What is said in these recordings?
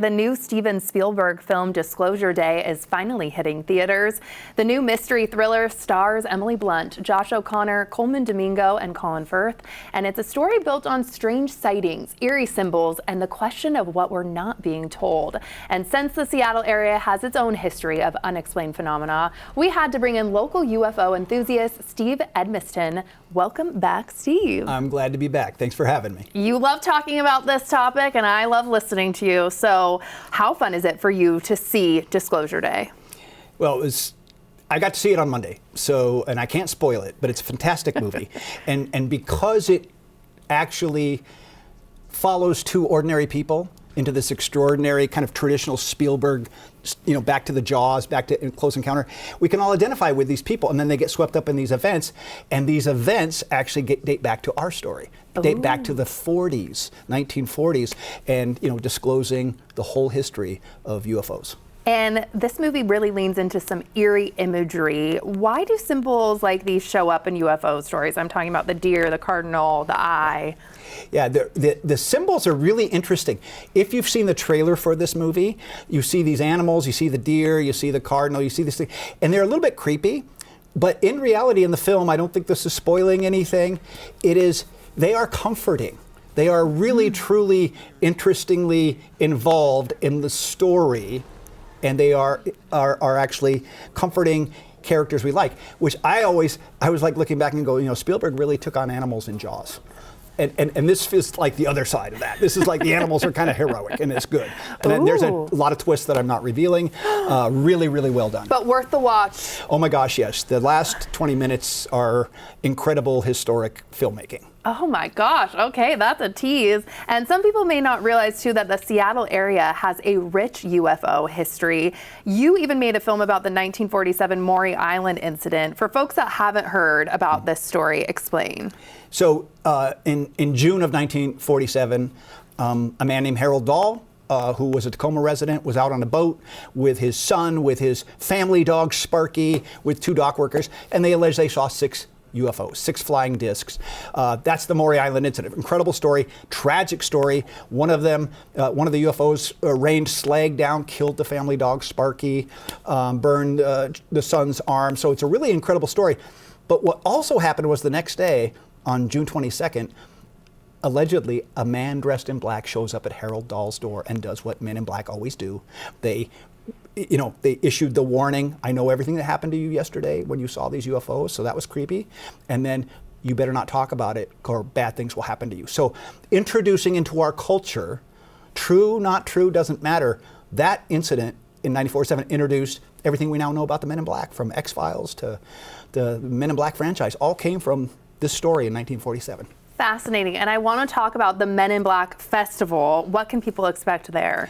the new Steven Spielberg film Disclosure Day is finally hitting theaters. The new mystery thriller stars Emily Blunt, Josh O'Connor, Coleman Domingo, and Colin Firth. And it's a story built on strange sightings, eerie symbols, and the question of what we're not being told. And since the Seattle area has its own history of unexplained phenomena, we had to bring in local UFO enthusiast Steve Edmiston. Welcome back, Steve. I'm glad to be back. Thanks for having me. You love talking about this topic, and I love listening to you. So how fun is it for you to see Disclosure Day? Well, I got to see it on Monday, and I can't spoil it, but it's a fantastic movie. and because it actually follows two ordinary people into this extraordinary kind of traditional Spielberg, back to the Jaws, back to Close Encounter, we can all identify with these people, and then they get swept up in these events, and these events actually date back to our story. Date back to the 40s, 1940s, and disclosing the whole history of UFOs. And this movie really leans into some eerie imagery. Why do symbols like these show up in UFO stories? I'm talking about the deer, the cardinal, the eye. Yeah, the symbols are really interesting. If you've seen the trailer for this movie, you see these animals, you see the deer, you see the cardinal, you see this thing, and they're a little bit creepy. But in reality, in the film, I don't think this is spoiling anything. They are comforting. They are really, truly, interestingly involved in the story, and they are actually comforting characters we like, which I was like looking back and go, Spielberg really took on animals in Jaws. And this is like the other side of that. This is like the animals are kind of heroic, and it's good. And then there's a lot of twists that I'm not revealing. Really, really well done. But worth the watch. Oh my gosh, yes. The last 20 minutes are incredible historic filmmaking. Oh my gosh, okay, that's a tease. And some people may not realize too that the Seattle area has a rich UFO history. You even made a film about the 1947 Maury Island incident. For folks that haven't heard about this story, explain. So in June of 1947, a man named Harold Dahl, who was a Tacoma resident, was out on a boat with his son, with his family dog Sparky, with two dock workers, and they allege they saw 6 UFOs, 6 flying discs. That's the Maury Island incident. Incredible story, tragic story. One of them, one of the UFOs rained slag down, killed the family dog Sparky, burned the son's arm. So it's a really incredible story. But what also happened was the next day, on June 22nd, allegedly a man dressed in black shows up at Harold Dahl's door and does what men in black always do. They issued the warning, I know everything that happened to you yesterday when you saw these UFOs, so that was creepy. And then you better not talk about it or bad things will happen to you. So introducing into our culture, true, not true, doesn't matter. That incident in 1947 introduced everything we now know about the Men in Black, from X-Files to the Men in Black franchise, all came from this story in 1947. Fascinating. And I want to talk about the Men in Black Festival. What can people expect there?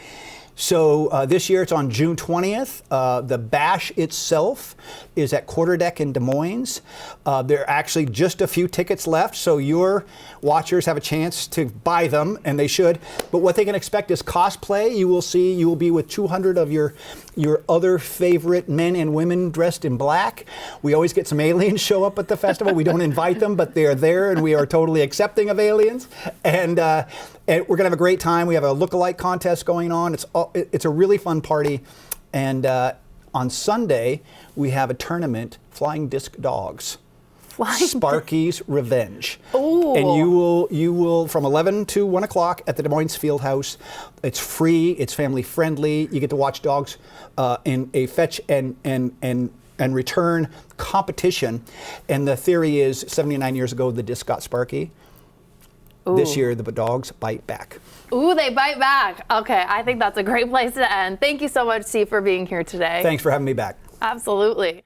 So this year it's on June 20th. The bash itself is at Quarterdeck in Des Moines. There are actually just a few tickets left, so your watchers have a chance to buy them, and they should. But what they can expect is cosplay. You will be with 200 of your other favorite men and women dressed in black. We always get some aliens show up at the festival. We don't invite them, but they are there, and we are totally accepting of aliens. And we're going to have a great time. We have a look-alike contest going on. It's a really fun party. And on Sunday, we have a tournament, Flying Disc Dogs. Sparky's Revenge. Ooh. And you will from 11 to 1 o'clock at the Des Moines Fieldhouse. It's free, it's family friendly. You get to watch dogs in a fetch and return competition. And the theory is 79 years ago, the disc got Sparky. Ooh. This year, the dogs bite back. Ooh, they bite back. Okay, I think that's a great place to end. Thank you so much, Steve, for being here today. Thanks for having me back. Absolutely.